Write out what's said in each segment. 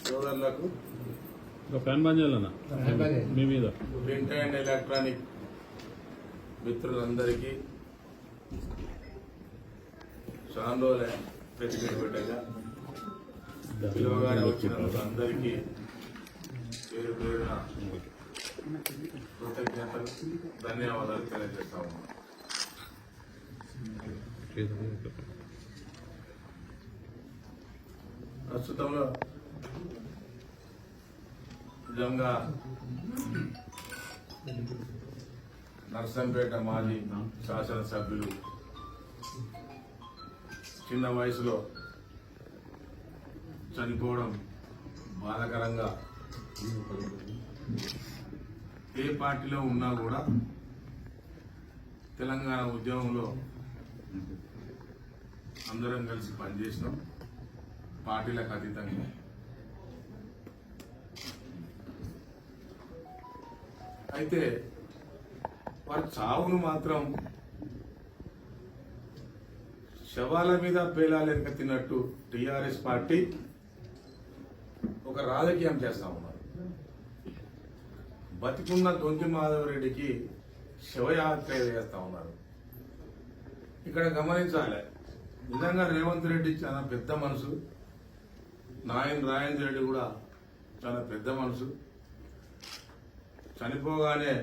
సోదరులకు ఫ్యాన్ బంద్ చేయాలన్నా మీ మీద ప్రింట్ అండ్ ఎలక్ట్రానిక్ మిత్రులందరికీ చాలా రోజులే పెట్టగా పిలువగానే వచ్చినందుకు అందరికీ పేరు పేరున కృతజ్ఞతలు ధన్యవాదాలు తెలియజేస్తా ఉన్నాం. ప్రస్తుతంలో నిజంగా నర్సంపేట మాజీ శాసనసభ్యులు చిన్న వయసులో చనిపోవడం బాధాకరంగా, ఏ పార్టీలో ఉన్నా కూడా తెలంగాణ ఉద్యమంలో అందరం కలిసి పనిచేసినాం, పార్టీలకు అతీతంగా. అయితే వారి చావును మాత్రం శవాల మీద పేలాలు ఎక్కతిన్నట్టు టీఆర్ఎస్ పార్టీ ఒక రాజకీయం చేస్తా ఉన్నారు. బతికున్న దొంతి మాధవరెడ్డికి శవయాత్ర చేస్తా ఉన్నారు. ఇక్కడ గమనించాలి, నిజంగా రేవంత్ రెడ్డి చాలా పెద్ద మనసు, నాయన్ రాజేంద్ర రెడ్డి కూడా చాలా పెద్ద మనసు. చనిపోగానే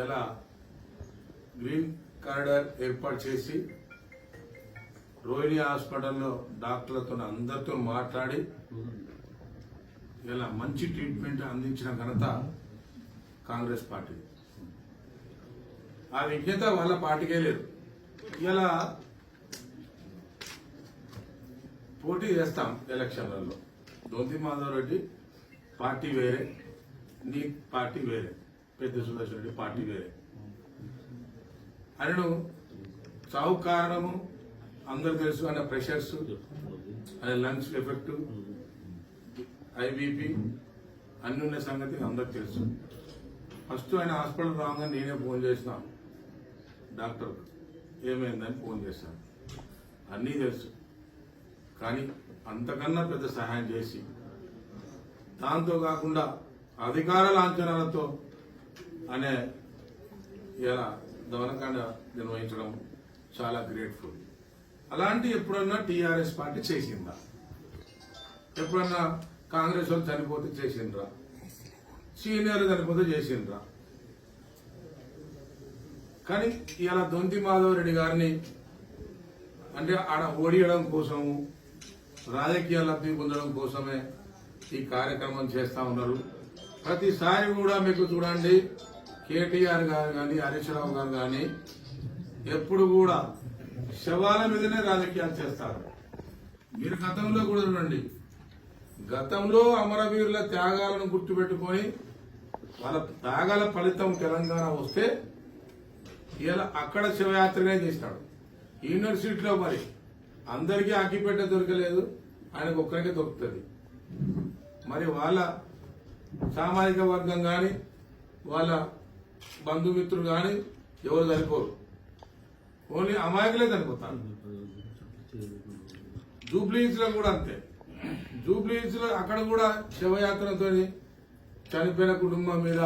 ఇలా గ్రీన్ కారిడార్ ఏర్పాటు చేసి రోహిణి హాస్పిటల్లో డాక్టర్లతో అందరితో మాట్లాడి ఇలా మంచి ట్రీట్మెంట్ అందించిన ఘనత కాంగ్రెస్ పార్టీ. ఆ విజ్ఞత వాళ్ళ పార్టీకే లేదు. ఇలా పోటీ చేస్తాం ఎలక్షన్లలో. దొంతి మాధవరెడ్డి పార్టీ వేరే, నీ పార్టీ వేరే, పెద్ద సుదర్శన్ రెడ్డి పార్టీ వేరే. ఆయనను చావు కారణము అందరు తెలుసు. ఆయన ప్రెషర్స్, ఆయన లంగ్స్ ఎఫెక్ట్, ఐబీపీ అన్ని ఉన్న సంగతి అందరికి తెలుసు. ఫస్ట్ ఆయన హాస్పిటల్ రాగానే నేనే ఫోన్ చేసిన డాక్టర్, ఏమైందని ఫోన్ చేశాను. అన్నీ తెలుసు, కానీ అంతకన్నా పెద్ద సహాయం చేసి, దాంతో కాకుండా అధికార లాంఛనాలతో అనే ఇలా దమనకాండ నిర్వహించడం చాలా గ్రేట్ఫుల్. అలాంటి ఎప్పుడన్నా టీఆర్ఎస్ పార్టీ చేసిందా? ఎప్పుడన్నా కాంగ్రెస్ వాళ్ళు చనిపోతే చేసిండ్రా? సీనియర్లు చనిపోతే చేసిండ్రా? కానీ ఇలా దొంతి మాధవరెడ్డి గారిని అంటే ఆడ ఓడియడం కోసము, రాజకీయ లబ్ధి పొందడం కోసమే ఈ కార్యక్రమం చేస్తా ఉన్నారు. ప్రతిసారి కూడా మీకు చూడండి, కేటీఆర్ గారు కానీ హరీష్ రావు గారు కానీ ఎప్పుడు కూడా శవాల మీదనే రాజకీయాలు చేస్తారు. మీరు గతంలో కూడా చూడండి, గతంలో అమరవీరుల త్యాగాలను గుర్తుపెట్టుకొని వాళ్ళ త్యాగాల ఫలితం తెలంగాణ వస్తే ఇలా అక్కడ శివయాత్రనే చేసినాడు. యూనివర్సిటీలో మరి అందరికీ అగ్గిపెట్ట దొరకలేదు, ఆయనకు ఒక్కరికే దొరుకుతుంది. మరి వాళ్ళ సామాజిక వర్గం కానీ వాళ్ళ బంధుమిత్రులు కానీ ఎవరు చనిపోరు, ఓన్లీ అమాయకులే చనిపోతారు. జూబ్లీహిల్స్ లో కూడా అంతే. జూబ్లీహిల్స్ లో అక్కడ కూడా శవయాత్రతో చనిపోయిన కుటుంబం మీద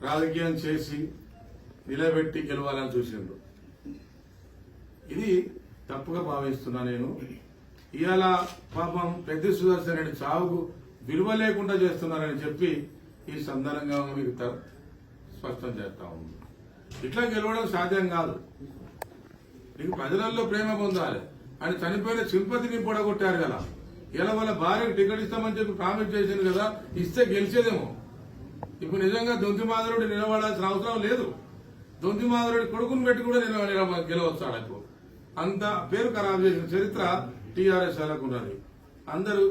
రాజకీయం చేసి నిలబెట్టి గెలవాలని చూసిండ్రు. ఇది తప్పుగా భావిస్తున్నా నేను. ఇవాళ పాపం పెద్ద సుదర్శన్ రెడ్డి చావుకు విలువ లేకుండా చేస్తున్నారని చెప్పి ఈ సందర్భంగా మీకు స్పష్టం చేస్తా ఉంది. ఇట్లా గెలవడం సాధ్యం కాదు. నీకు ప్రజలలో ప్రేమ పొందాలి. ఆయన చనిపోయిన సింపతిని పొడగొట్టారు కదా. ఇలా వాళ్ళ భార్యకు టికెట్ ఇస్తామని చెప్పి ప్రామిస్ చేసింది కదా, ఇస్తే గెలిచేదేమో. ఇప్పుడు నిజంగా దొంతి మాధవరెడ్డి నిలబడాల్సిన అవసరం లేదు. దొంతి మాధవరెడ్డి కొడుకుని పెట్టి కూడా గెలవచ్చాడు. ఇప్పుడు అంత పేరు ఖరాబు చేసిన చరిత్ర టీఆర్ఎస్ వాళ్ళకు ఉన్నది. అందరూ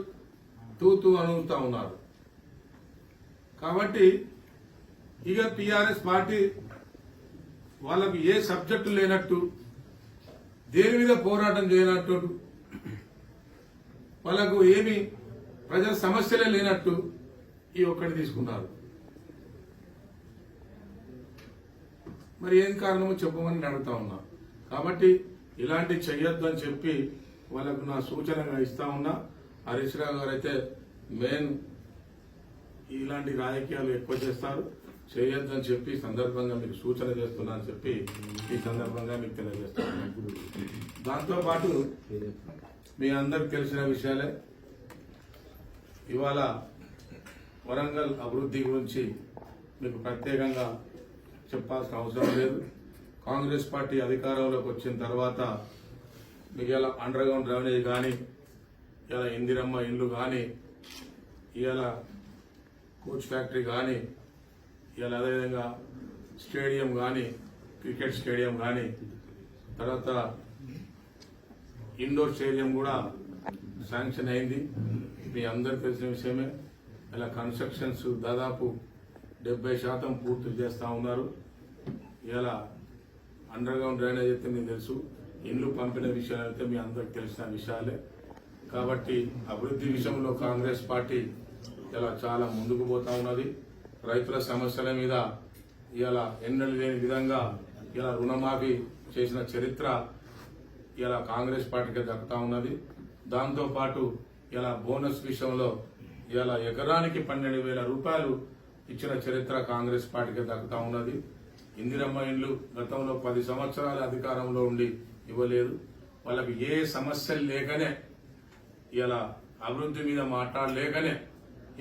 తూతూ అనుగుతా ఉన్నారు. కాబట్టి ఇక టీఆర్ఎస్ పార్టీ వాళ్ళకు ఏ సబ్జెక్టు లేనట్టు, దేని మీద పోరాటం చేయనట్టు, వాళ్ళకు ఏమి ప్రజల సమస్యలే లేనట్టు ఈ ఒక్కటి తీసుకున్నారు. మరి ఏం కారణమో చెప్పమని అడుగుతా ఉన్నా. కాబట్టి ఇలాంటి చెయ్యొద్దు అని చెప్పి వాళ్ళకు నా సూచనగా ఇస్తా ఉన్నా. హరీష్ రావు గారు అయితే మెయిన్ ఇలాంటి రాజకీయాలు ఎక్కువ చేస్తారు, చేయొద్దని చెప్పి సందర్భంగా మీకు సూచన చేస్తున్నా అని చెప్పి ఈ సందర్భంగా మీకు తెలియజేస్తాను. దాంతోపాటు మీ అందరికి తెలిసిన విషయాలే, ఇవాళ వరంగల్ అభివృద్ధి గురించి మీకు ప్రత్యేకంగా చెప్పాల్సిన అవసరం లేదు. కాంగ్రెస్ పార్టీ అధికారంలోకి వచ్చిన తర్వాత మీకు ఇలా అండర్ గ్రౌండ్ డ్రైనేజ్ కానీ, ఇలా ఇందిరమ్మ ఇండ్లు కానీ, ఇలా కోచ్ ఫ్యాక్టరీ కానీ, ఇలా అదేవిధంగా స్టేడియం కానీ, క్రికెట్ స్టేడియం కానీ, తర్వాత ఇండోర్ స్టేడియం కూడా శాంక్షన్ అయింది. మీ అందరికి తెలిసిన విషయమే. ఇలా కన్స్ట్రక్షన్స్ దాదాపు 70% పూర్తి చేస్తూ ఉన్నారు. ఇలా అండర్ గ్రౌండ్ డ్రైనేజ్ అయితే మీకు తెలుసు, ఇండ్లు పంపిన విషయాలు అయితే మీ అందరికి తెలిసిన విషయాలే. కాబట్టి అభివృద్ధి విషయంలో కాంగ్రెస్ పార్టీ ఇలా చాలా ముందుకు పోతా ఉన్నది. రైతుల సమస్యల మీద ఇలా ఎన్నడూ లేని విధంగా ఇలా రుణమాఫీ చేసిన చరిత్ర ఇలా కాంగ్రెస్ పార్టీకి దక్కుతా ఉన్నది. దాంతోపాటు ఇలా బోనస్ విషయంలో ఇలా ఎకరానికి 12,000 రూపాయలు ఇచ్చిన చరిత్ర కాంగ్రెస్ పార్టీకి దక్కుతా ఉన్నది. ఇందిరమ్మ ఇండ్లు గతంలో 10 సంవత్సరాల అధికారంలో ఉండి ఇవ్వలేదు. వాళ్ళకి ఏ సమస్యలు లేకనే, ఇలా అభివృద్ధి మీద మాట్లాడలేకనే,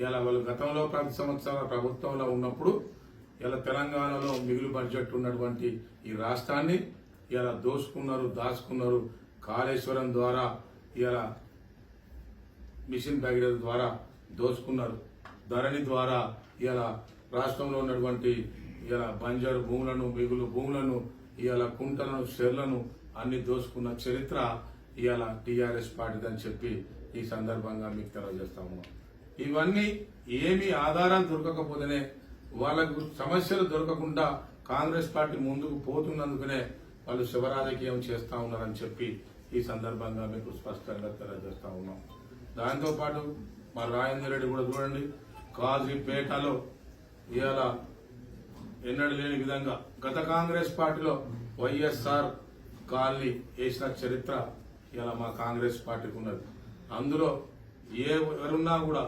ఇలా వాళ్ళు గతంలో 10 సంవత్సరాల ప్రభుత్వంలో ఉన్నప్పుడు ఇలా తెలంగాణలో మిగులు బడ్జెట్ ఉన్నటువంటి ఈ రాష్ట్రాన్ని ఇలా దోసుకున్నారు, దాచుకున్నారు. కాళేశ్వరం ద్వారా, ఇలా మిషన్ భగీరథ ద్వారా దోచుకున్నారు. ధరణి ద్వారా ఇలా రాష్ట్రంలో ఉన్నటువంటి ఇలా బంజరు భూములను, మిగులు భూములను, ఇలా కుంటలను, షెర్లను అన్ని దోచుకున్న చరిత్ర ఇలా టీఆర్ఎస్ పార్టీదని చెప్పి ఈ సందర్భంగా మీకు తెలియజేస్తాము. ఇవన్నీ ఏమి ఆధారాలు దొరకకపోతేనే, వాళ్ళకు సమస్యలు దొరకకుండా కాంగ్రెస్ పార్టీ ముందుకు పోతున్నందుకనే వాళ్ళు శివరాజకీయం చేస్తా ఉన్నారని చెప్పి ఈ సందర్భంగా మీకు స్పష్టంగా తెలియజేస్తా ఉన్నాం. దాంతోపాటు మా రాజేందర్ రెడ్డి కూడా చూడండి, కాజీపేటలో ఇవాళ ఎన్నడూ లేని విధంగా గత కాంగ్రెస్ పార్టీలో వైఎస్ఆర్ కాలనీ వేసిన చరిత్ర ఇలా మా కాంగ్రెస్ పార్టీకి ఉన్నది. అందులో ఎవరున్నా కూడా,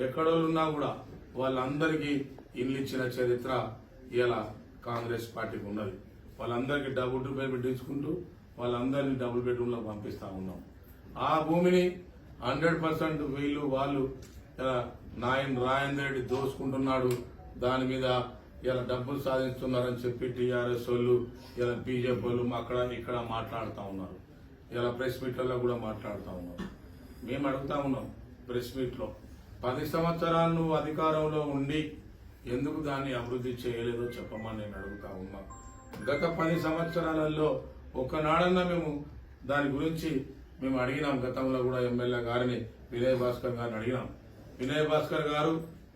ఎక్కడోళ్ళున్నా కూడా వాళ్ళందరికీ ఇల్లు ఇచ్చిన చరిత్ర ఇలా కాంగ్రెస్ పార్టీకి ఉన్నది. వాళ్ళందరికీ డబుల్ బెడ్రూమ్ తీసుకుంటూ వాళ్ళందరినీ డబుల్ బెడ్రూమ్ లో పంపిస్తా ఉన్నాం. ఆ భూమిని 100% వీళ్ళు వాళ్ళు రాజేందర్ రెడ్డి దోసుకుంటున్నాడు, దాని మీద ఇలా డబ్బులు సాధిస్తున్నారని చెప్పి టీఆర్ఎస్ వాళ్ళు, ఇలా బీజేపీ వాళ్ళు అక్కడ ఇక్కడ మాట్లాడుతూ ఉన్నారు. ఇలా ప్రెస్ మీట్లలో కూడా మాట్లాడుతూ ఉన్నారు. మేము అడుగుతా ఉన్నాం ప్రెస్ మీట్ లో, 10 సంవత్సరాలు నువ్వు అధికారంలో ఉండి ఎందుకు దాన్ని అభివృద్ధి చేయలేదో చెప్పమని నేను అడుగుతా ఉన్నా. గత 10 సంవత్సరాలలో ఒక్కనాడన్నా మేము దాని గురించి మేము అడిగినాం. గతంలో కూడా ఎమ్మెల్యే గారిని, వినయ్ భాస్కర్ గారిని అడిగినాం. వినయ్ భాస్కర్ గారు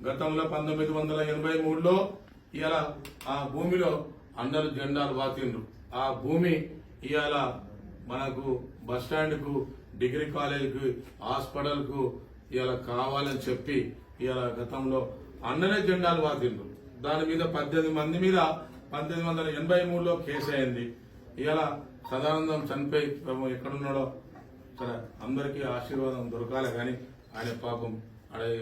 గతంలో 1983లో ఇవాళ ఆ భూమిలో అందరు జెండాలు వాతిండ్రు. ఆ భూమి ఇవాళ మనకు బస్టాండ్ కు, డిగ్రీ కాలేజీకి, హాస్పిటల్ కు ఇలా కావాలని చెప్పి ఇలా గతంలో అన్ననే జెండాలు వాతిండ్రు. దాని మీద 18 మంది మీద 1983లో కేసు అయింది. ఇలా సదానందం చనిపోయి ఎక్కడున్నాడో సరే అందరికీ ఆశీర్వాదం దొరకాలి, కానీ ఆయన పాపం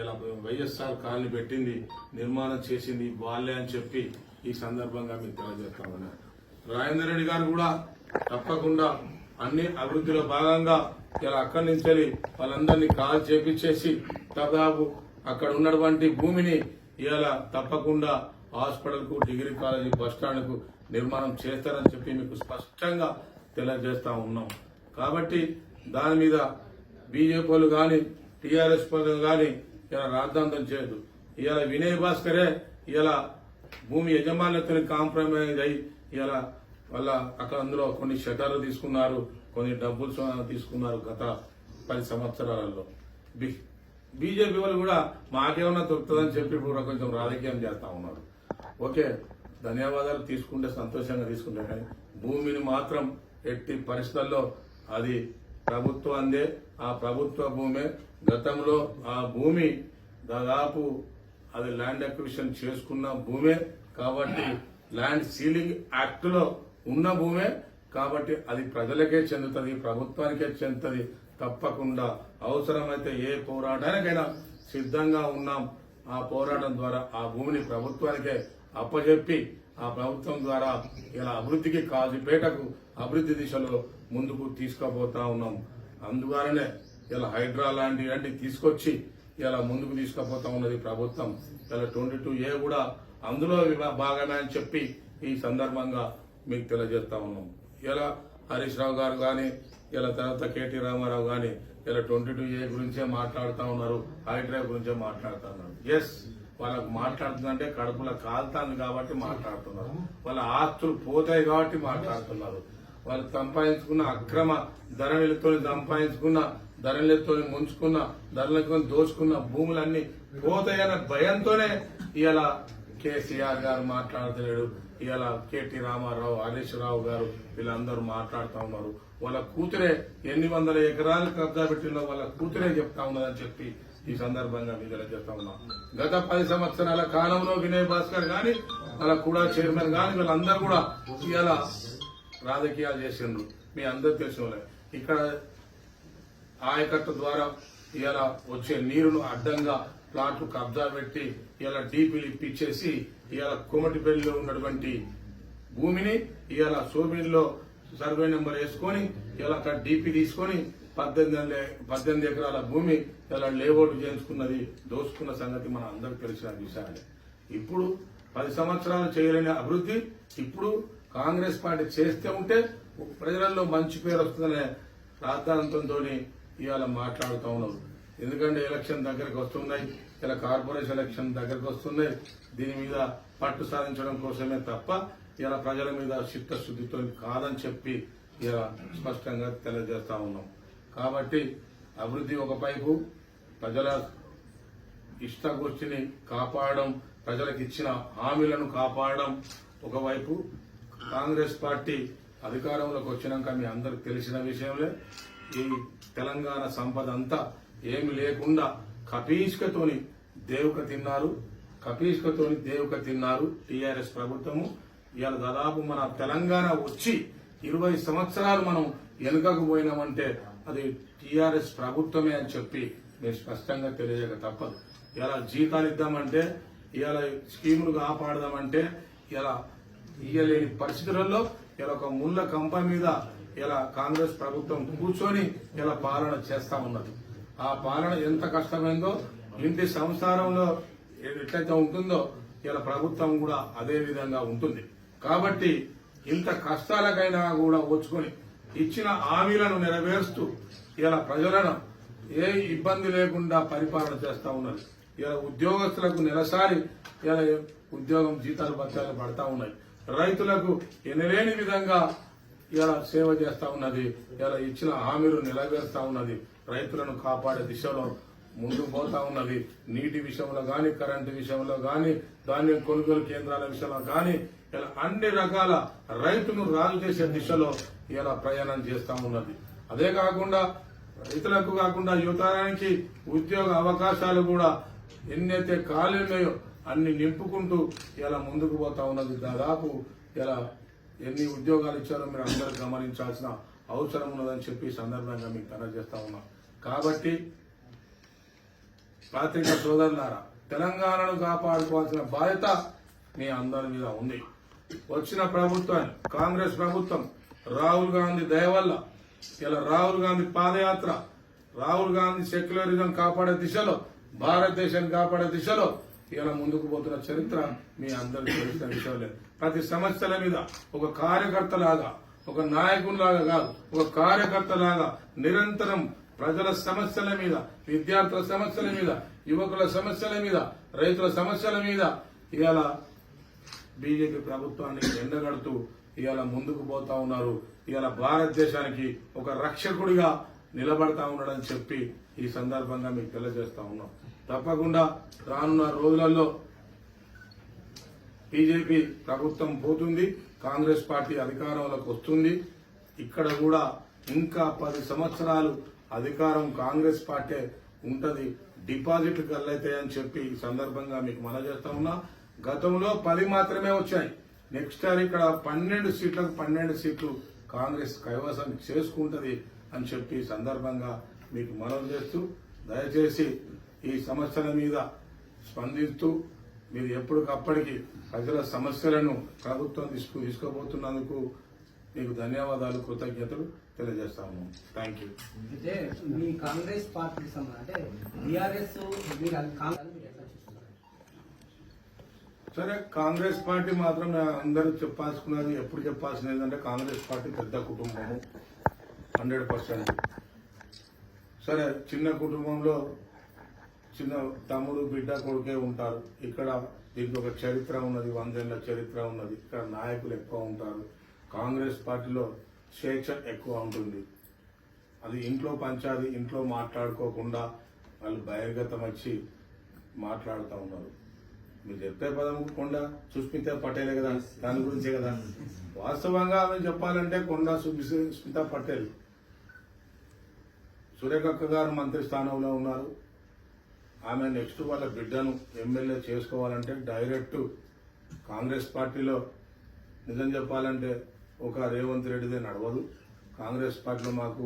ఇలా వైఎస్ఆర్ కాలనీ పెట్టింది, నిర్మాణం చేసింది వాళ్ళే అని చెప్పి ఈ సందర్భంగా మీకు తెలియజేస్తా ఉన్నారు. రాజేందర్ రెడ్డి గారు కూడా తప్పకుండా అన్ని అభివృద్ధిలో భాగంగా ఇలా అక్కడి నుంచి వాళ్ళందరినీ కాల్ చేపించేసి దాదాపు అక్కడ ఉన్నటువంటి భూమిని ఇలా తప్పకుండా హాస్పిటల్ కు, డిగ్రీ కాలేజీ, బస్టాండ్ కు నిర్మాణం చేస్తారని చెప్పి మీకు స్పష్టంగా తెలియజేస్తా ఉన్నాం. కాబట్టి దాని మీద బీజేపీ వాళ్ళు కానీ, టీఆర్ఎస్ వాళ్ళు కానీ ఇలా రాద్ధాంతం చేయదు. ఇలా వినయ్ భాస్కరే ఇలా భూమి యజమానులతో కాంప్రమైజ్ అయ్యి ఇలా వాళ్ళ అక్కడ అందులో కొన్ని షటర్లు తీసుకున్నారు, కొన్ని డబ్బులు తీసుకున్నారు గత 10 సంవత్సరాలలో. బీజేపీ వాళ్ళు కూడా మాకేమన్నా దొరుకుతుందని చెప్పి కూడా కొంచెం రాజకీయం చేస్తా ఉన్నారు. ఓకే, ధన్యవాదాలు, తీసుకుంటే సంతోషంగా తీసుకుంటే, కానీ భూమిని మాత్రం ఎట్టి పరిస్థితుల్లో అది ప్రభుత్వాందే. ఆ ప్రభుత్వ భూమే. గతంలో ఆ భూమి దాదాపు అది ల్యాండ్ అక్విజిషన్ చేసుకున్న భూమే కాబట్టి, ల్యాండ్ సీలింగ్ యాక్ట్ లో ఉన్న భూమే కాబట్టి అది ప్రజలకే చెందుతుంది, ప్రభుత్వానికే చెందుతుంది తప్పకుండా అవసరమైతే ఏ పోరాటానికైనా సిద్ధంగా ఉన్నాం. ఆ పోరాటం ద్వారా ఆ భూమిని ప్రభుత్వానికే అప్పజెప్పి ఆ ప్రభుత్వం ద్వారా ఇలా అభివృద్ధికి కాజీపేటకు అభివృద్ధి దిశలో ముందుకు తీసుకుపోతా ఉన్నాం. అందువలనే ఇలా హైడ్రా లాంటి తీసుకొచ్చి ఇలా ముందుకు తీసుకుపోతా ఉన్నది ప్రభుత్వం. ఇలా 22A కూడా అందులో భాగమే అని చెప్పి ఈ సందర్భంగా మీకు తెలియజేస్తా ఉన్నాం. ఇలా హరీష్ రావు గారు కానీ ఇలా తర్వాత కేటీ రామారావు కానీ ఇలా 22A గురించే మాట్లాడుతూ ఉన్నారు, హైడ్రా గురించే మాట్లాడుతూ ఉన్నారు. ఎస్, వాళ్ళకు మాట్లాడుతుందంటే కడుపులో కాలుతాంది కాబట్టి మాట్లాడుతున్నారు. వాళ్ళ ఆస్తులు పోతాయి కాబట్టి మాట్లాడుతున్నారు. వాళ్ళు సంపాదించుకున్న అక్రమ ధరణిలతో సంపాదించుకున్న ధరణిలతో ముంచుకున్న ధరలతో దోచుకున్న భూములన్నీ పోతాయన్న భయంతోనే ఇలా కేసీఆర్ గారు మాట్లాడుతున్నాడు. ఇలా కేటీ రామారావు, హరీష్ రావు గారు వీళ్ళందరూ మాట్లాడుతూ ఉన్నారు. వాళ్ళ కూతురే ఎన్ని వందల ఎకరాలు కబ్జా పెట్టిందో వాళ్ళ కూతురే చెప్తా ఉన్నదని చెప్పి ఈ సందర్భంగా మీకు చెప్తా ఉన్నాం. గత 10 సంవత్సరాల కాలంలో వినయ్ భాస్కర్ గాని వాళ్ళ కూడా చైర్మన్ గాని వీళ్ళందరూ కూడా ఇలా రాజకీయాలు చేసిండ్రు. మీ అందరూ తెలిసిన ఇక్కడ ఆయకట్టు ద్వారా ఇలా వచ్చే నీరును అడ్డంగా ప్లాట్లు కబ్జా పెట్టి ఇలా డీపీలు ఇప్పించేసి ఇలా కోమటిపల్లిలో ఉన్నటువంటి భూమిని ఇలా సోమిలో సర్వే నెంబర్ వేసుకొని ఇలా అక్కడ డీపీ తీసుకొని 18 ఎకరాల భూమి ఇలా లేఅవుట్ చేయించుకున్నది, దోచుకున్న సంగతి మన అందరికి తెలిసిన విషయాలే. ఇప్పుడు 10 సంవత్సరాలు చేయలేని అభివృద్ధి ఇప్పుడు కాంగ్రెస్ పార్టీ చేస్తే ఉంటే ప్రజలలో మంచి పేరు వస్తుందనే ప్రార్థనతో ఇవాళ మాట్లాడుతూ ఉన్నారు. ఎందుకంటే ఎలక్షన్ దగ్గరకు వస్తున్నాయి, ఇలా కార్పొరేషన్ ఎలక్షన్ దగ్గరకు వస్తున్నాయి. దీని మీద పట్టు సాధించడం కోసమే తప్ప ఇలా ప్రజల మీద చిత్తశుద్ధితో కాదని చెప్పి ఇలా స్పష్టంగా తెలియజేస్తా ఉన్నాం. కాబట్టి అభివృద్ధి ఒకవైపు ప్రజల ఇష్టగోష్ఠిని కాపాడడం, ప్రజలకు ఇచ్చిన హామీలను కాపాడడం ఒకవైపు, కాంగ్రెస్ పార్టీ అధికారంలోకి వచ్చినాక మీ అందరికి తెలిసిన విషయంలో ఈ తెలంగాణ సంపద అంతా ఏమి లేకుండా కపీష్కతోని దేవుక తిన్నారు టీఆర్ఎస్ ప్రభుత్వము. ఇవాళ దాదాపు మన తెలంగాణ వచ్చి 20 సంవత్సరాలు మనం వెనుకకు పోయినామంటే అది టీఆర్ఎస్ ప్రభుత్వమే అని చెప్పి మేము స్పష్టంగా తెలియజేయక తప్పదు. ఇలా జీతాలు ఇద్దామంటే, ఇలా స్కీములు కాపాడదామంటే ఇలా ఇయ్యలేని పరిస్థితులలో ఇలా ఒక ముళ్ళ కంప మీద ఇలా కాంగ్రెస్ ప్రభుత్వం కూర్చొని ఇలా పాలన చేస్తా ఉన్నది. ఆ పాలన ఎంత కష్టమైందో, ఇంటి సంసారంలో ఎట్లయితే ఉంటుందో ఇలా ప్రభుత్వం కూడా అదే విధంగా ఉంటుంది. కాబట్టి ఇంత కష్టాలకైనా కూడా వచ్చుకొని ఇచ్చిన హామీలను నెరవేరుస్తూ ఇలా ప్రజలను ఏ ఇబ్బంది లేకుండా పరిపాలన చేస్తా ఉన్నది. ఇలా ఉద్యోగస్తులకు నెలసారి ఇలా ఉద్యోగం జీతాలు భత్యాలు పడతా ఉన్నాయి. రైతులకు ఎనలేని విధంగా ఇలా సేవ చేస్తా ఉన్నది. ఇలా ఇచ్చిన హామీలు నెరవేరుస్తా ఉన్నది. రైతులను కాపాడే దిశలో ముందుకు పోతా ఉన్నది. నీటి విషయంలో గాని, కరెంటు విషయంలో గాని, ధాన్యం కొనుగోలు కేంద్రాల విషయంలో గాని ఇలా అన్ని రకాల రైతును రాజు చేసే దిశలో ఇలా ప్రయాణం చేస్తా ఉన్నది. అదే కాకుండా రైతులకు కాకుండా యువతరానికి ఉద్యోగ అవకాశాలు కూడా ఎన్నైతే ఖాళీ ఉన్నాయో అన్ని నింపుకుంటూ ఇలా ముందుకు పోతా ఉన్నది. దాదాపు ఇలా ఎన్ని ఉద్యోగాలు ఇచ్చారో మీరు అందరూ గమనించాల్సిన అవసరం ఉన్నదని చెప్పి సందర్భంగా మీకు తెలియజేస్తా ఉన్నాం. కాబట్టి పాత్రికా సోదరులారా, తెలంగాణను కాపాడుకోవాల్సిన బాధ్యత మీ అందరి మీద ఉంది. వచ్చిన ప్రభుత్వాన్ని కాంగ్రెస్ ప్రభుత్వం రాహుల్ గాంధీ దయ వల్ల ఇలా రాహుల్ గాంధీ పాదయాత్ర, రాహుల్ గాంధీ సెక్యులరిజం కాపాడే దిశలో, భారతదేశాన్ని కాపాడే దిశలో ఇలా ముందుకు పోతున్న చరిత్ర మీ అందరికీ తెలిసిన విషయాలే. ప్రతి సమస్యల మీద ఒక కార్యకర్తలాగా, ఒక నాయకునిలాగా కాదు, ఒక కార్యకర్తలాగా నిరంతరం ప్రజల సమస్యల మీద, విద్యార్థుల సమస్యల మీద, యువకుల సమస్యల మీద, రైతుల సమస్యల మీద ఇవాళ బీజేపీ ప్రభుత్వాన్ని ఎండగడుతూ ఇవాళ ముందుకు పోతా ఉన్నారు. ఇవాళ భారతదేశానికి ఒక రక్షకుడిగా నిలబడతా ఉన్నాడని చెప్పి ఈ సందర్భంగా మీకు తెలియజేస్తా ఉన్నాం. తప్పకుండా రానున్న రోజులలో బీజేపీ ప్రభుత్వం పోతుంది, కాంగ్రెస్ పార్టీ అధికారంలోకి వస్తుంది. ఇక్కడ కూడా ఇంకా 10 సంవత్సరాలు అధికారం కాంగ్రెస్ పార్టీ ఉంటది. డిపాజిట్లు కళ్ళైతాయని చెప్పి ఈ సందర్భంగా మీకు మనవి చేస్తా ఉన్నా. గతంలో 10 మాత్రమే వచ్చాయి. నెక్స్ట్ ఇయర్ ఇక్కడ 12 సీట్లు కాంగ్రెస్ కైవసం చేసుకుంటది అని చెప్పి సందర్భంగా మీకు మనవి చేస్తూ దయచేసి ఈ సమస్యల మీద స్పందిస్తూ మీరు ఎప్పటికప్పటికి ప్రజల సమస్యలను ప్రభుత్వం తీసుకోబోతున్నందుకు మీకు ధన్యవాదాలు, కృతజ్ఞతలు తెలియజేస్తాము. Thank you. అంటే మీ కాంగ్రెస్ పార్టీకి సంబంధించి అంటే బీఆర్ఎస్ మీరు ఎట్లా చూస్తున్నారు? సరే, కాంగ్రెస్ పార్టీ మాత్రం అందరూ చెప్పాల్సుకున్నది ఎప్పుడు చెప్పాల్సింది ఏంటంటే కాంగ్రెస్ పార్టీ పెద్ద కుటుంబము 100%. సరే, చిన్న కుటుంబంలో చిన్న తమ్ముడు బిడ్డ కొడుకే ఉంటారు. ఇక్కడ దీనికి ఒక చరిత్ర ఉన్నది, 100 ఏళ్ల చరిత్ర ఉన్నది. ఇక్కడ నాయకులు ఎక్కువ ఉంటారు. కాంగ్రెస్ పార్టీలో స్వేచ్ఛ ఎక్కువ ఉంటుంది. అది ఇంట్లో పంచాది, ఇంట్లో మాట్లాడుకోకుండా వాళ్ళు బహిర్గతం వచ్చి మాట్లాడుతూ ఉన్నారు. మీరు చెప్పే పదం కొండ సుస్మితా పటేలే కదా, దాని గురించే కదా. వాస్తవంగా ఆమె చెప్పాలంటే కొండ సుస్మితా పటేల్ సురేఖక్క గారు మంత్రి స్థానంలో ఉన్నారు. ఆమె నెక్స్ట్ వాళ్ళ బిడ్డను ఎమ్మెల్యే చేసుకోవాలంటే డైరెక్ట్ కాంగ్రెస్ పార్టీలో నిజం చెప్పాలంటే ఒక రేవంత్ రెడ్డిదే నడవదు. కాంగ్రెస్ పార్టీలో మాకు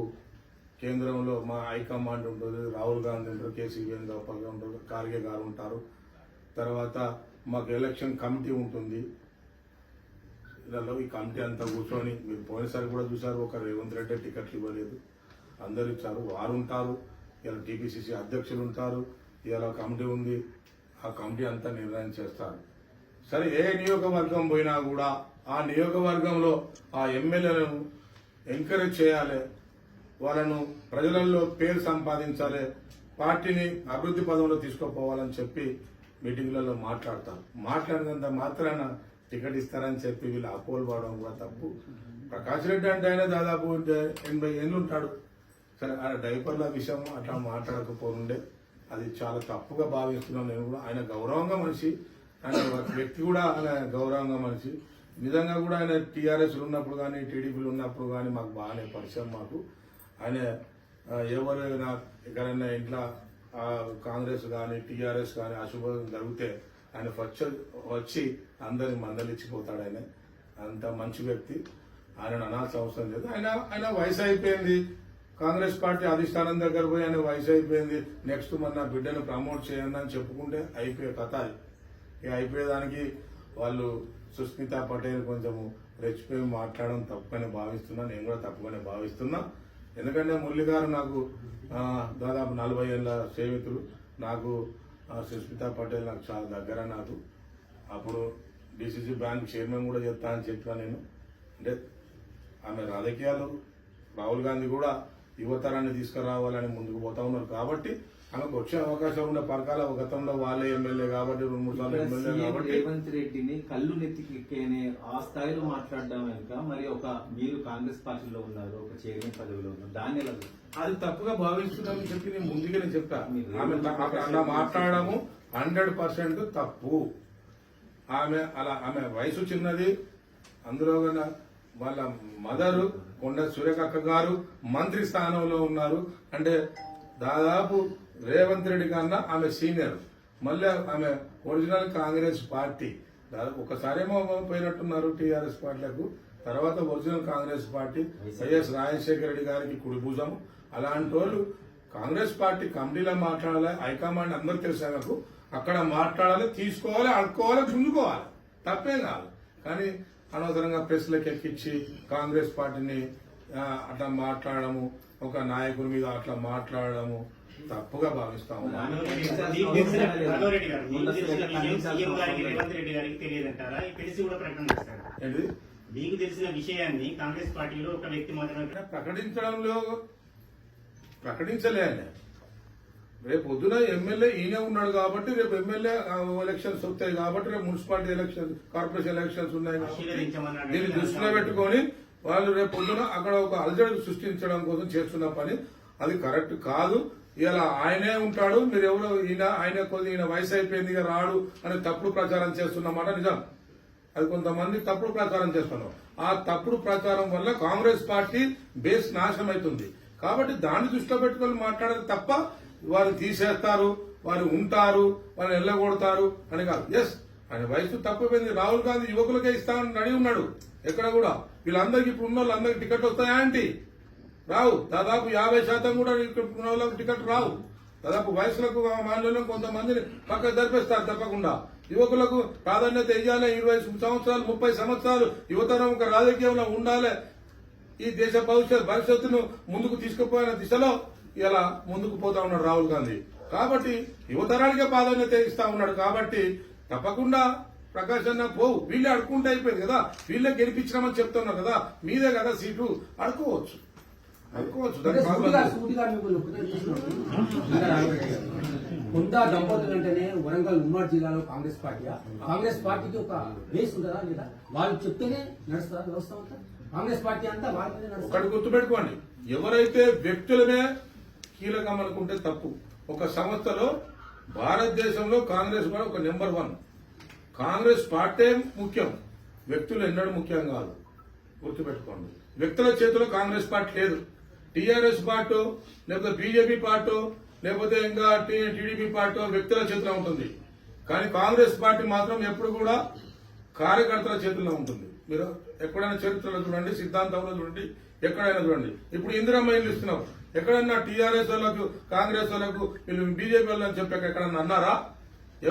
కేంద్రంలో మా హైకమాండ్ ఉంటుంది, రాహుల్ గాంధీ ఉంటారు, కేసీ వేణుగోపాల్ గారు ఉంటారు, ఖార్గే గారు ఉంటారు. తర్వాత మాకు ఎలక్షన్ కమిటీ ఉంటుంది. ఇళ్ళలో ఈ కమిటీ అంతా కూర్చొని మీరు పోయినసారి కూడా చూసారు, ఒక రేవంత్ రెడ్డి టికెట్లు ఇవ్వలేదు, అందరు ఇచ్చారు, వారు ఉంటారు. ఇలా టీపీసీసీ అధ్యక్షులు ఉంటారు, ఇలా కమిటీ ఉంది, ఆ కమిటీ అంతా నిర్ణయం చేస్తారు. సరే, ఏ నియోజకవర్గం పోయినా కూడా ఆ నియోజకవర్గంలో ఆ ఎమ్మెల్యేలను ఎంకరేజ్ చేయాలి, వాళ్ళను ప్రజలలో పేరు సంపాదించాలి, పార్టీని అభివృద్ధి పదంలో తీసుకుపోవాలని చెప్పి మీటింగ్లలో మాట్లాడతారు. మాట్లాడినంత మాత్రాన టికెట్ ఇస్తారని చెప్పి వీళ్ళు అపోల్పడడం కూడా తప్పు. ప్రకాష్ రెడ్డి అంటే ఆయన దాదాపు 80 ఏళ్ళు ఉంటాడు. సరే, ఆ డైపర్ల విషయం అట్లా మాట్లాడకపోతుండే అది చాలా తప్పుగా భావిస్తున్నాను నేను కూడా. ఆయన గౌరవంగా మనిషి, ఆయన వ్యక్తి కూడా ఆయన గౌరవంగా మనిషి. నిజంగా కూడా ఆయన టీఆర్ఎస్లు ఉన్నప్పుడు కానీ టీడీపీలు ఉన్నప్పుడు కానీ మాకు బాగానే పరిచయం. మాకు ఆయన ఎవరైనా ఎక్కడైనా ఇంట్లో కాంగ్రెస్ కానీ టీఆర్ఎస్ కానీ అశుభం జరిగితే ఆయన వచ్చి అందరిని మందలిచ్చిపోతాడు. ఆయన అంత మంచి వ్యక్తి. ఆయన అనాల్సిన అవసరం లేదు. ఆయన వయసు అయిపోయింది. కాంగ్రెస్ పార్టీ అధిష్టానం దగ్గర పోయి ఆయన వయసు అయిపోయింది, నెక్స్ట్ మన బిడ్డను ప్రమోట్ చేయండి అని చెప్పుకుంటే అయిపోయే కథ. ఇక అయిపోయేదానికి వాళ్ళు సుస్మితా పటేల్ కొంచెము రెచ్చిపోయి మాట్లాడడం తప్పుగానే భావిస్తున్నా. నేను కూడా తప్పుగానే భావిస్తున్నా. ఎందుకంటే మురళి గారు నాకు దాదాపు 40 ఏళ్ళ సేవితులు. నాకు సుస్మితా పటేల్ నాకు చాలా దగ్గర. నాకు అప్పుడు డిసిసి బ్యాంక్ చైర్మన్ కూడా చెప్తా అని చెప్పినా నేను. అంటే ఆమె రాజకీయాలు, రాహుల్ గాంధీ కూడా యువతరాన్ని తీసుకురావాలని ముందుకు పోతా ఉన్నారు. కాబట్టి ఆమెకు వచ్చే అవకాశం ఉండే పరకాల గతంలో వాళ్ళే ఎమ్మెల్యే కాబట్టి 2-3 సార్లు ఎమ్మెల్యే కాబట్టి రేవంత్ రెడ్డిని కళ్ళు నెత్తికెక్కేనే ఆ స్థాయిలో మాట్లాడడం వెనుక మరి మీరు కాంగ్రెస్ పార్టీలో ఉన్నారు, ఒక చైర్మన్ పదవిలో ఉన్నారు, దాన్ని ఎలా అది తప్పుగా భావిస్తున్నామని చెప్పి నేను ముందుగానే చెప్పా. ఆమె అలా మాట్లాడము 100% తప్పు. ఆమె వయసు చిన్నది. అందులో వాళ్ళ మదరు కొండ సురేఖక్క గారు మంత్రి స్థానంలో ఉన్నారు. అంటే దాదాపు రేవంత్ రెడ్డి కన్నా ఆమె సీనియర్. మళ్ళీ ఆమె ఒరిజినల్ కాంగ్రెస్ పార్టీ ఒకసారేమో పోయినట్టున్నారు టీఆర్ఎస్ పార్టీలకు, తర్వాత original Congress party YS Rajasekhara Reddy గారికి కుడి భుజము. అలాంటి వాళ్ళు కాంగ్రెస్ పార్టీ కమిటీలో మాట్లాడాలి, హైకమాండ్ అందరూ తెలిసాకు అక్కడ మాట్లాడాలి, తీసుకోవాలి, అడుక్కోవాలి, గుంజుకోవాలి, తప్పేం కాదు. కానీ అనవసరంగా ప్రెస్లకు ఎక్కించి కాంగ్రెస్ పార్టీని అట్లా మాట్లాడము, ఒక నాయకుడి మీద అట్లా మాట్లాడము తప్పుగా భావిస్తాము. మీకు తెలిసిన విషయాన్ని కాంగ్రెస్ పార్టీలో ఒక వ్యక్తి మాత్రమే ప్రకటించడంలో ప్రకటించలే. రేపు పొద్దున ఎమ్మెల్యే ఈయనే ఉన్నాడు కాబట్టి రేపు ఎమ్మెల్యే ఎలక్షన్స్ వస్తాయి కాబట్టి రేపు మున్సిపాలిటీ ఎలక్షన్, కార్పొరేషన్ ఎలక్షన్స్ ఉన్నాయి కాబట్టి దీన్ని దృష్టిలో పెట్టుకొని వాళ్ళు రేపు పొద్దున అక్కడ ఒక అలజడి సృష్టించడం కోసం చేస్తున్న పని అది కరెక్ట్ కాదు. ఇలా ఆయనే ఉంటాడు, మీరు ఎవరో ఈయన వయసు అయిపోయింది ఇక రాడు అని తప్పుడు ప్రచారం చేస్తున్నమాట నిజం. అది కొంతమంది తప్పుడు ప్రచారం చేస్తున్నారు. ఆ తప్పుడు ప్రచారం వల్ల కాంగ్రెస్ పార్టీ బేస్ నాశనం అవుతుంది. కాబట్టి దాన్ని దృష్టిలో పెట్టుకొని మాట్లాడదు తప్ప వారు తీసేస్తారు, వారు ఉంటారు, వారు ఎల్లగొడతారు అని కాదు. ఎస్, ఆయన వయసు తప్పిపోయింది. రాహుల్ గాంధీ యువకులకే ఇస్తామని రెడీ ఉన్నాడు. ఎక్కడ కూడా వీళ్ళందరికీ ఇప్పుడు ఉన్న వాళ్ళందరికీ టికెట్ వస్తాయా ఏంటి? రావు. దాదాపు 50% కూడా ఉన్న వాళ్ళకు టికెట్ రావు. దాదాపు వయసులకు మాన్యులను కొంతమందిని పక్కకు జరిపేస్తారు తప్పకుండా. యువకులకు ప్రాధాన్యత ఇవ్వాలి. 20 సంవత్సరాలు 30 సంవత్సరాలు యువతరం ఒక రాజకీయంలో ఉండాలి. ఈ దేశ భవిష్యత్తును ముందుకు తీసుకుపోయిన దిశలో ఇలా ముందుకు పోతా ఉన్నాడు రాహుల్ గాంధీ. కాబట్టి యువతరానికే ప్రాధాన్యత ఇస్తా ఉన్నాడు. కాబట్టి తప్పకుండా ప్రకాష్ అన్న పోవు. వీళ్ళే అడుక్కుంటే అయిపోయింది కదా, వీళ్ళే గెలిపించినామని చెప్తున్నారు కదా, మీదే కదా సీటు, అడుకోవచ్చు. కొండా దంపతులు అంటేనే వరంగల్ ఉమ్మడి జిల్లాలో కాంగ్రెస్ పార్టీకి ఒక బేస్ ఉంటుందా లేదా? వాళ్ళు చెప్తేనే నడుస్తుందా వ్యవస్థ అంతా? కాంగ్రెస్ పార్టీ అంతా వాళ్ళ మీద నడుస్తుంది. ఒకటి గుర్తుపెట్టుకోండి, ఎవరైతే వ్యక్తులనే కీలకం అనుకుంటే తప్పు. ఒక సంస్థలో భారతదేశంలో కాంగ్రెస్ కూడా ఒక నెంబర్ 1. కాంగ్రెస్ పార్టీ ముఖ్యం, వ్యక్తులు ఎన్నడూ ముఖ్యం కాదు. గుర్తుపెట్టుకోండి. వ్యక్తుల చేతిలో కాంగ్రెస్ పార్టీ లేదు. టీఆర్ఎస్ పార్టీ లేకపోతే బీజేపీ పార్టీ లేకపోతే ఇంకా టీడీపీ పార్టీ వ్యక్తుల చేతిలో ఉంటుంది. కానీ కాంగ్రెస్ పార్టీ మాత్రం ఎప్పుడు కూడా కార్యకర్తల చేతుల్లో ఉంటుంది. మీరు ఎక్కడైనా చరిత్రలో చూడండి, సిద్ధాంతంలో చూడండి, ఎక్కడైనా చూడండి. ఇప్పుడు ఇందిరమ్మ ఇల్లు ఇస్తున్నాం, ఎక్కడన్నా టీఆర్ఎస్ వాళ్ళకు కాంగ్రెస్ వాళ్ళకు వీళ్ళు బీజేపీ వాళ్ళని చెప్పాక ఎక్కడన్నా అన్నారా?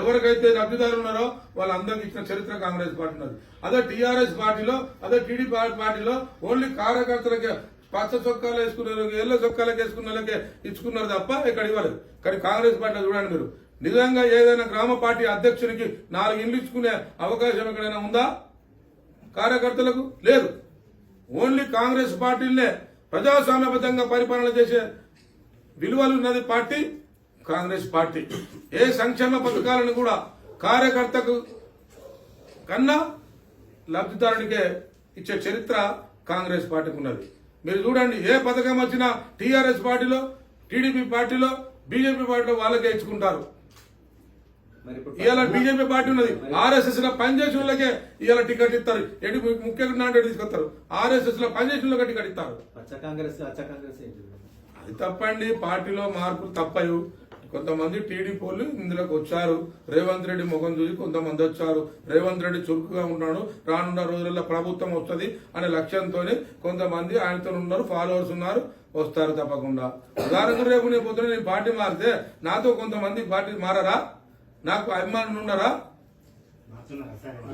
ఎవరికైతే లబ్ధిదారులు ఉన్నారో వాళ్ళందరికీ ఇచ్చిన చరిత్ర కాంగ్రెస్ పార్టీ ఉన్నది. అదే టీఆర్ఎస్ పార్టీలో అదే టీడీపీ పార్టీలో ఓన్లీ కార్యకర్తలకే పచ్చ చొక్కాలు వేసుకున్నారు, ఎల్ల చొక్కాలకు వేసుకున్న వాళ్ళకే ఇచ్చుకున్నారు తప్ప ఇక్కడ ఇవ్వలేదు. కానీ కాంగ్రెస్ పార్టీలో చూడండి మీరు, నిజంగా ఏదైనా గ్రామ పార్టీ అధ్యక్షునికి 4 ఇండ్లు ఇచ్చుకునే అవకాశం ఎక్కడైనా ఉందా? కార్యకర్తలకు లేదు. ఓన్లీ కాంగ్రెస్ పార్టీలనే ప్రజాస్వామ్యబద్ధంగా పరిపాలన చేసే విలువలు ఉన్నది పార్టీ కాంగ్రెస్ పార్టీ. ఏ సంక్షేమ పథకాలను కూడా కార్యకర్తకు కన్నా లబ్ధిదారునికే ఇచ్చే చరిత్ర కాంగ్రెస్ పార్టీకి ఉన్నది. మీరు చూడండి, ఏ పథకం వచ్చినా టీఆర్ఎస్ పార్టీలో, టీడీపీ పార్టీలో, బీజేపీ పార్టీలో వాళ్ళకే ఇచ్చుకుంటారు. ఇవాళ బీజేపీ పార్టీ ఉన్నది, ఆర్ఎస్ఎస్ లో పనిచేసిన వాళ్ళకే ఇవాళ టికెట్ ఇస్తారు. ఎటు ముఖ్యంగా తీసుకొస్తారు, ఆర్ఎస్ఎస్ లో పనిచేసిన వాళ్ళకి టికెట్ ఇస్తారు. అది తప్పండి. పార్టీలో మార్పులు తప్పవు. కొంతమంది టీడీపీ వాళ్ళు ఇందులోకి వచ్చారు. రేవంత్ రెడ్డి ముఖం చూసి కొంతమంది వచ్చారు. రేవంత్ రెడ్డి చురుకుగా ఉన్నాడు, రానున్న రోజుల్లో ప్రభుత్వం వస్తుంది అనే లక్ష్యంతో కొంతమంది ఆయనతో ఉన్నారు, ఫాలోవర్స్ ఉన్నారు, వస్తారు తప్పకుండా. ఉదాహరణకు రేపు నేను పొద్దున నేను పార్టీ మారితే నాతో కొంతమంది పార్టీ మారరా? నాకు అభిమానులు ఉన్నారా?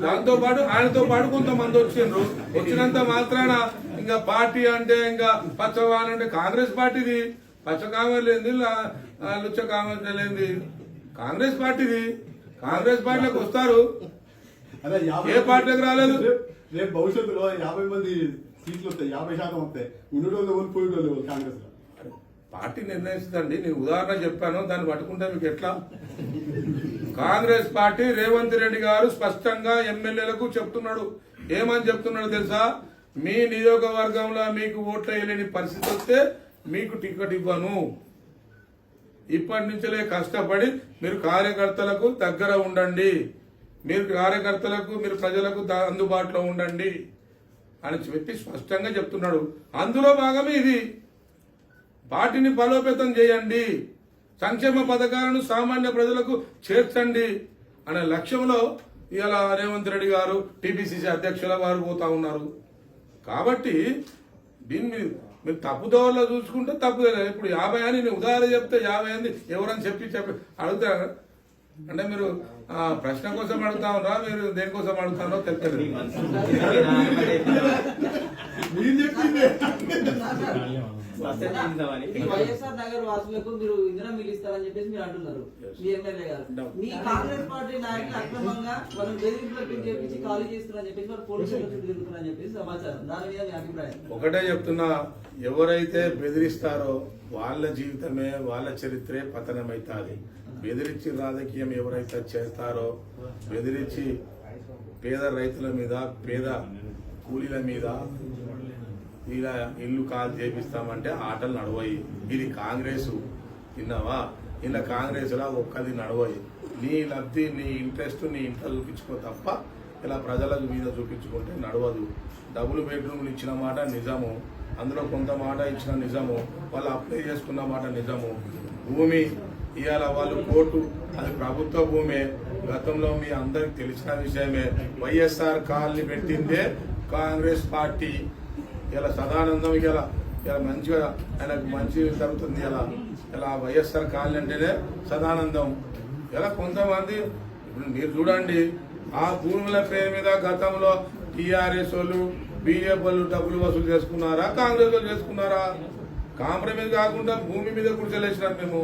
దాంతో పాటు ఆయనతో పాటు కొంతమంది వచ్చిండ్రు. వచ్చినంత మాత్రాన ఇంకా పార్టీ అంటే ఇంకా పచ్చవానంటే కాంగ్రెస్ పార్టీది పచ్చ కాంగ్రెస్ లేని లుచ్చ కాంగ్రెస్ లేని కాంగ్రెస్ పార్టీది. కాంగ్రెస్ పార్టీలోకి వస్తారు, ఏ పార్టీలోకి రాలేదు. రేపు భవిష్యత్తులో 50 మంది సీట్లు వస్తాయి, 50% వస్తాయి. ఉన్నోళ్ళు పోయిన కాంగ్రెస్ లో పార్టీ నిర్ణయిస్తుందండి. నేను ఉదాహరణ చెప్పాను, దాన్ని పట్టుకుంటే మీకు ఎట్లా? కాంగ్రెస్ పార్టీ రేవంత్ రెడ్డి గారు స్పష్టంగా ఎమ్మెల్యేలకు చెప్తున్నాడు. ఏమని చెప్తున్నాడు తెలుసా? మీ నియోజకవర్గంలో మీకు ఓట్లు వేయలేని పరిస్థితి వస్తే మీకు టికెట్ ఇవ్వను. ఇప్పటి నుంచే కష్టపడి మీరు కార్యకర్తలకు దగ్గర ఉండండి, మీరు కార్యకర్తలకు మీరు ప్రజలకు అందుబాటులో ఉండండి అని చెప్పి స్పష్టంగా చెప్తున్నాడు. అందులో భాగమే ఇది. పార్టీని బలోపేతం చేయండి, సంక్షేమ పథకాలను సామాన్య ప్రజలకు చేర్చండి అనే లక్ష్యంలో ఇవాళ రేవంత్ రెడ్డి గారు టీపీసీసీ అధ్యక్షుల వారు పోతా ఉన్నారు. కాబట్టి దీన్ని మీరు తప్పుదోవలో చూసుకుంటే తప్పు. ఇప్పుడు 50 అని నేను ఉదాహరణ చెప్తే 50 అంది ఎవరని చెప్పి అడుగుతారు. అంటే మీరు ప్రశ్న కోసం అడుగుతా ఉన్నారా, మీరు దేనికోసం అడుగుతారో తెలియదు. వైఎస్ఆర్ నగర్ వాసులకు మీరు ఇంధనం మిగిలిస్తారని చెప్పేసి మీరు అంటున్నారు, మీ ఎమ్మెల్యే గారు. మీ కాంగ్రెస్ పార్టీ నాయకులు అక్రమంగా మనం బెదిరింపులకు చేపించి ఖాళీ చేస్తున్నారని చెప్పేసి వాళ్ళు పోలీసులు తిరుగుతున్నారని చెప్పేసి సమాచారం. దాని మీద మీ అభిప్రాయం? ఒకటే చెప్తున్నా, ఎవరైతే బెదిరిస్తారో వాళ్ళ జీవితమే వాళ్ళ చరిత్రే పతనమైతాది. బెదిరించి రాజకీయం ఎవరైతే చేస్తారో, బెదిరించి పేద రైతుల మీద, పేద కూలీల మీద ఇలా ఇల్లు కాల్ చేపిస్తామంటే ఆటలు నడవయి. ఇది కాంగ్రెస్ విన్నావా? ఇలా కాంగ్రెస్ లా ఒక్కది నడవయి. నీ లబ్ధి, నీ ఇంట్రెస్ట్ నీ ఇంట్లో చూపించుకో తప్ప ఇలా ప్రజల మీద చూపించుకుంటే నడవదు. డబుల్ బెడ్రూమ్లు ఇచ్చిన మాట నిజము, అందులో కొంత మాట ఇచ్చిన నిజము, వాళ్ళు అప్లై చేసుకున్న మాట నిజము. భూమి ఇవాళ వాళ్ళు కోర్టు, అది ప్రభుత్వ భూమే. గతంలో మీ అందరికి తెలిసిన విషయమే. వైఎస్ఆర్ కాలనీ పెట్టిందే కాంగ్రెస్ పార్టీ. ఇలా సదానందం ఇలా ఇలా మంచిగా ఆయనకు మంచి జరుగుతుంది. ఇలా వైఎస్ఆర్ కాలనీ అంటేనే సదానందం. ఇలా కొంతమంది ఇప్పుడు మీరు చూడండి, ఆ భూముల పేరు మీద గతంలో టీఆర్ఎస్ వాళ్ళు బీజేపీ వాళ్ళు డబ్బులు వసూలు చేసుకున్నారా, కాంగ్రెస్ వాళ్ళు చేసుకున్నారా? కాంప్రమైజ్ కాకుండా భూమి మీద కూర్చోలేసినాం మేము.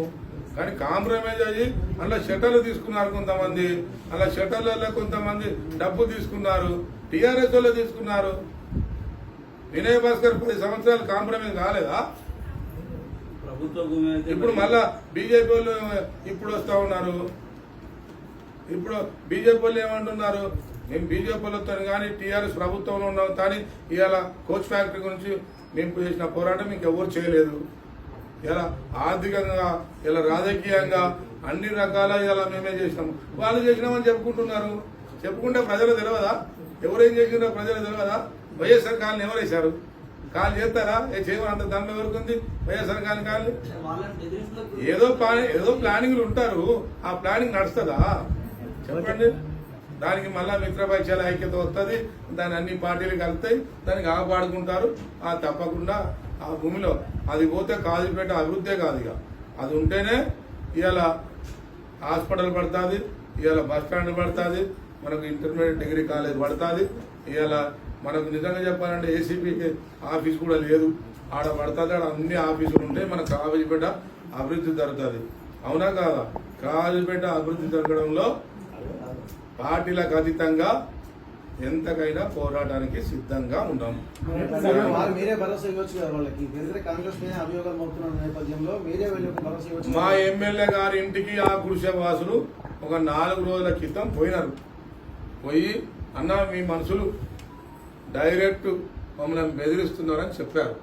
కానీ కాంప్రమైజ్ అయ్యి అలా షటర్లు తీసుకున్నారు కొంతమంది, అలా షటర్లలో కొంతమంది డబ్బు తీసుకున్నారు, టీఆర్ఎస్ వాళ్ళు తీసుకున్నారు. వినయ్ భాస్కర్ 10 సంవత్సరాలు కాంప్రమైజ్ కాలేదా? ఇప్పుడు మళ్ళా బీజేపీ వాళ్ళు ఇప్పుడు వస్తా ఉన్నారు. ఇప్పుడు బీజేపీ వాళ్ళు ఏమంటున్నారు, మేము బీజేపీ వాళ్ళతో కానీ టీఆర్ఎస్ ప్రభుత్వంలో ఉన్నాం కానీ ఇవాళ కోచ్ ఫ్యాక్టరీ గురించి మేము చేసిన పోరాటం ఇంకెవరు చేయలేదు. ఇలా ఆర్థికంగా ఇలా రాజకీయంగా అన్ని రకాల ఇలా మేమే చేసినాము, వాళ్ళు చేసినామని చెప్పుకుంటున్నారు. చెప్పుకుంటే ప్రజలు తెలియదా? ఎవరేం చేసినారో ప్రజలు తెలియదా? వైఎస్ఆర్ కాలనీ ఎవరు వేశారు? కాల్ చేస్తారా? చేయమని అంత దమ్ము ఎవరికి ఉంది వైఎస్ఆర్ కాలనీ? వాళ్ళని బెదిరిస్తున్నారు. ఏదో ప్లానింగ్లు ఉంటారు, ఆ ప్లానింగ్ నడుస్తుందా చెప్పండి? దానికి మళ్ళా మిత్రపక్షాల ఐక్యత వస్తుంది, దాని అన్ని పార్టీలు కలుస్తాయి, దాన్ని కాపాడుకుంటారు. ఆ తప్పకుండా ఆ భూమిలో అది పోతే కాజీపేట అభివృద్ధే కాదు. ఇక అది ఉంటేనే ఇవాళ హాస్పిటల్ పడుతుంది, ఇవాళ బస్ స్టాండ్ పడుతుంది, మనకు ఇంటర్మీడియట్ డిగ్రీ కాలేజ్ పడుతుంది. ఇవాళ మనకు నిజంగా చెప్పాలంటే ఏసీపీకి ఆఫీస్ కూడా లేదు, ఆడ పడుతుంది. ఆడ అన్ని ఆఫీసులు ఉంటాయి. మనకు కాజీపేట అభివృద్ధి జరుగుతుంది. అవునా కాదా? కాజీపేట అభివృద్ధి జరగడంలో పార్టీలకు అతీతంగా ఎంతకైనా పోరాటానికి సిద్ధంగా ఉన్నాం. మీరే భరోసా ఇవ్వచ్చు కదా వాళ్ళకి. కాంగ్రెస్ మీద అభియోగాలు మోపుతున్న నేపథ్యంలో మీరే వెళ్ళి భరోసా ఇవ్వచ్చు. మా ఎమ్మెల్యే గారి ఇంటికి ఆ గుడిసెవాసులు ఒక 4 రోజుల క్రితం పోయినారు. పోయి అన్న మీ మనుషులు డైరెక్ట్ మమ్మల్ని బెదిరిస్తున్నారని చెప్పారు.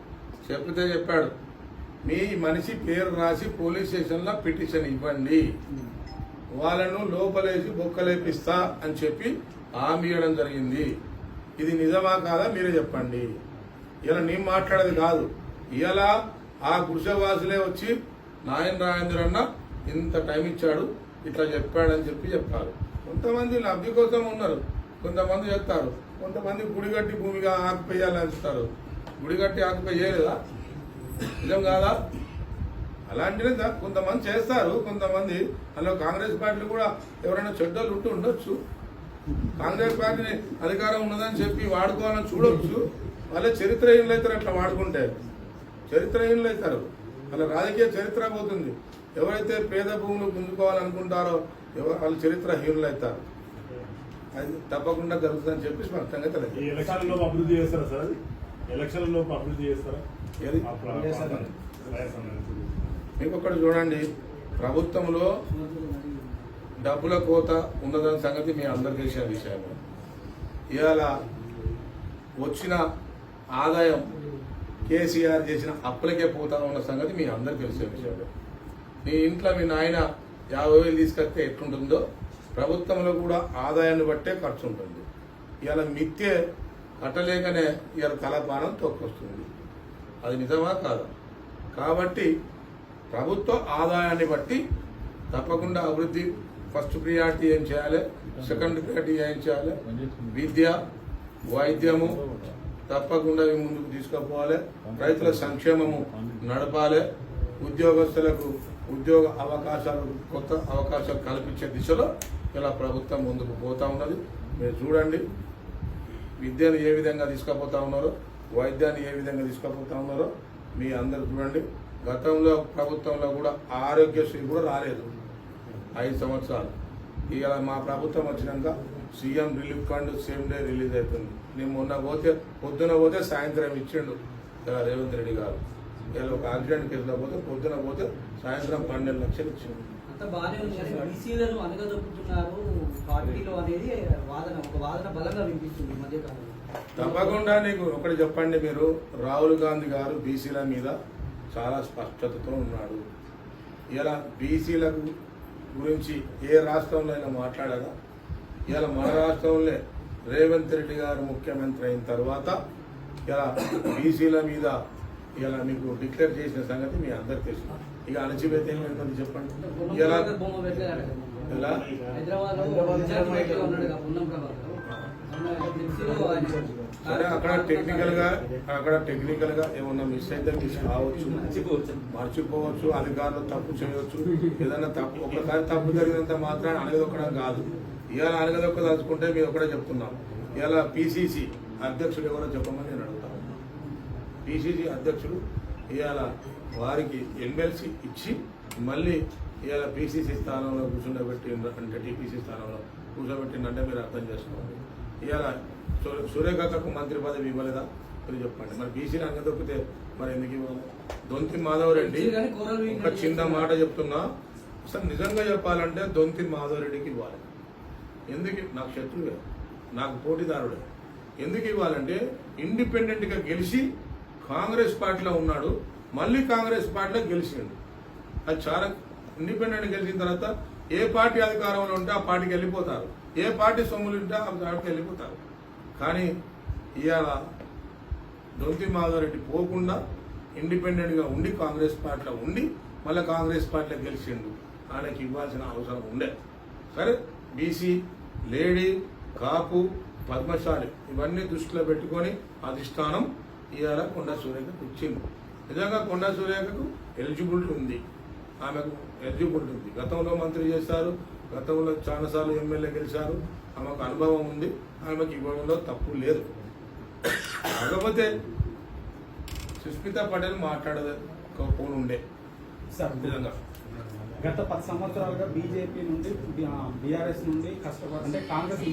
చెప్పాడు, మీ మనిషి పేరు రాసి పోలీస్ స్టేషన్లో పిటిషన్ ఇవ్వండి, వాళ్ళను లోపలేసి బొక్కలేపిస్తా అని చెప్పి హామీ ఇవ్వడం జరిగింది. ఇది నిజమా కాదా మీరే చెప్పండి. ఇలా నేను మాట్లాడేది కాదు. ఇలా ఆ గుడిసెవాసులే వచ్చి నాయన రాజేంద్ర అన్న ఇంత టైం ఇచ్చాడు, ఇట్లా చెప్పాడని చెప్పారు. కొంతమంది లబ్ధి కోసం ఉన్నారు, కొంతమంది చెప్తారు, కొంతమంది గుడిగట్టి భూమిగా ఆకుపేయాలని అంటారు. గుడిగట్టి ఆకుపై చేయలేదా? నిజం కాదా? అలాంటినే కొంతమంది చేస్తారు. కొంతమంది అందులో కాంగ్రెస్ పార్టీలు కూడా ఎవరైనా చెడ్డలు ఉండొచ్చు. కాంగ్రెస్ పార్టీని అధికారం ఉన్నదని చెప్పి వాడుకోవాలని చూడవచ్చు. వాళ్ళే చరిత్రహీనులు అవుతారు. అట్లా వాడుకుంటే చరిత్రహీనులు అవుతారు. వాళ్ళ రాజకీయ చరిత్ర పోతుంది. ఎవరైతే పేద భూములు గుంజుకోవాలనుకుంటారో వాళ్ళు చరిత్రహీనులు అవుతారు. అది తప్పకుండా జరుగుతుందని చెప్పి స్పష్టంగా తెలియదు. ఎలక్షన్లో అభివృద్ధి చేస్తారా సార్? అది ఎలక్షన్లో అభివృద్ధి చేస్తారా? ఏది మీకు ఒకటి చూడండి, ప్రభుత్వంలో డబ్బుల కోత ఉన్నదన్న సంగతి మీ అందరికీ తెలిసిన విషయమే. ఇవాళ వచ్చిన ఆదాయం కేసీఆర్ చేసిన అప్పులకే పోతా ఉన్న సంగతి మీ అందరికీ తెలిసే విషయమే. మీ ఇంట్లో మీ నాయన 50,000 తీసుకొస్తే ఎట్లుంటుందో ప్రభుత్వంలో కూడా ఆదాయాన్ని బట్టే ఖర్చు ఉంటుంది. ఇవాళ మిత్తే కట్టలేకనే ఇవాళ తలపానం తొక్కొస్తుంది. అది నిజమా కాదా? కాబట్టి ప్రభుత్వ ఆదాయాన్ని బట్టి తప్పకుండా అభివృద్ధి ఫస్ట్ ప్రియారిటీ ఏం చేయాలి, సెకండ్ ప్రియారిటీ ఏం చేయాలి, విద్య వైద్యము తప్పకుండా ముందుకు తీసుకుపోవాలి, రైతుల సంక్షేమము నడపాలి, ఉద్యోగస్తులకు ఉద్యోగ అవకాశాలు కొత్త అవకాశాలు కల్పించే దిశలో ఇలా ప్రభుత్వం ముందుకు పోతా ఉన్నది. మీరు చూడండి, విద్యను ఏ విధంగా తీసుకుపోతా ఉన్నారో, వైద్యాన్ని ఏ విధంగా తీసుకుపోతా ఉన్నారో మీ అందరు చూడండి. గతంలో ప్రభుత్వంలో కూడా ఆరోగ్యశ్రీ కూడా రాలేదు 5 సంవత్సరాలు. ఇక మా ప్రభుత్వం వచ్చినాక CM relief fund same day release అవుతుంది. నేను మొన్న పొద్దున పోతే సాయంత్రం ఇచ్చిండు రేవంత్ రెడ్డి గారు. ఇలా ఒక యాక్సిడెంట్ కేసులో పొద్దున పోతే సాయంత్రం 12 లక్షలు ఇచ్చిండు. అంత బాగానే ఉంది కానీ బీసీలను అనగదొక్కుతున్నారు పార్టీలో అనేది ఒక వాదన బలంగా వినిపిస్తుంది ఈ మధ్యకాలంలో. తప్పకుండా నీకు ఒకటి చెప్పండి, మీరు రాహుల్ గాంధీ గారు బీసీల మీద చాలా స్పష్టతతో ఉన్నాడు. ఇలా బీసీలకు గురించి ఏ రాష్ట్రంలో అయినా మాట్లాడారా? ఇలా మన రాష్ట్రంలో రేవంత్ రెడ్డి గారు ముఖ్యమంత్రి అయిన తర్వాత ఇలా బీసీల మీద ఇలా మీకు డిక్లేర్ చేసిన సంగతి మీ అందరికి తెలుసు. ఇక అణచివేత ఏమైందని చెప్పండి. ఇలా హైదరాబాద్ ఫ్లెక్సీలో ఆయన సరే అక్కడ టెక్నికల్ గా ఏమన్నా మిస్ అయితే మిస్ కావచ్చు, మర్చిపోవచ్చు, అధికారులు తప్పు చేయవచ్చు. ఏదైనా తప్పు ఒకసారి తప్పు జరిగినంత మాత్రాన్ని అనగదొక్కడం కాదు. ఇవాళ అనగదొక్క తలుచుకుంటే మేము ఒకటే చెప్తున్నాం. ఇవాళ పిసిసి అధ్యక్షుడు ఎవరో చెప్పమని నేను అడుగుతాను. పిసిసి అధ్యక్షుడు ఇవాళ వారికి ఎమ్మెల్సీ ఇచ్చి మళ్ళీ ఇవాళ పిసిసి స్థానంలో కూర్చుండబెట్టి అంటే టీపీసీ స్థానంలో కూర్చోబెట్టిందంటే మీరు అర్థం చేసుకోండి. ఇవాళ సూర్యకాకకు మంత్రి పదవి ఇవ్వలేదా మీరు చెప్పండి. మరి బీసీని అనగదొక్కితే మరి ఎందుకు ఇవ్వాలి? దొంతి మాధవరెడ్డి ఒక చిన్న మాట చెప్తున్నా, అసలు నిజంగా చెప్పాలంటే దొంతి మాధవరెడ్డికి ఇవ్వాలి. ఎందుకు? నాకు శత్రువే, నాకు పోటీదారుడే. ఎందుకు ఇవ్వాలంటే ఇండిపెండెంట్ గా గెలిచి కాంగ్రెస్ పార్టీలో ఉన్నాడు, మళ్ళీ కాంగ్రెస్ పార్టీలో గెలిచిండు. అది చాలా ఇండిపెండెంట్ గెలిచిన తర్వాత ఏ పార్టీ అధికారంలో ఉంటే ఆ పార్టీకి వెళ్ళిపోతారు, ఏ పార్టీ సొమ్ములు ఉంటే ఆ పార్టీకి వెళ్ళిపోతారు. కానీ ఇవాళ దొంతి మాధవరెడ్డి పోకుండా ఇండిపెండెంట్ గా ఉండి కాంగ్రెస్ పార్టీలో ఉండి మళ్ళీ కాంగ్రెస్ పార్టీలో గెలిచిండు. ఆయనకి ఇవ్వాల్సిన అవసరం ఉండే. సరే, బీసీ, లేడీ, కాపు, పద్మశాలి ఇవన్నీ దృష్టిలో పెట్టుకొని అధిష్టానం ఇవాళ కొండా సురేఖకు ఇచ్చింది. నిజంగా కొండా సురేఖకు ఎలిజిబిలిటీ ఉంది, ఆమెకు ఎలిజిబిలిటీ ఉంది. గతంలో మంత్రి చేశారు, గతంలో చాలాసార్లు ఎమ్మెల్యే గెలిచారు, ఆమెకు అనుభవం ఉంది, ఆమెకు ఇవ్వడంలో తప్పు లేదు. కాకపోతే సుస్మితా పటేల్ మాట్లాడకపోనుండే నిజంగా. గత 10 సంవత్సరాలుగా బీజేపీ నుండి బీఆర్ఎస్ నుండి కష్టపడి అంటే కాంగ్రెస్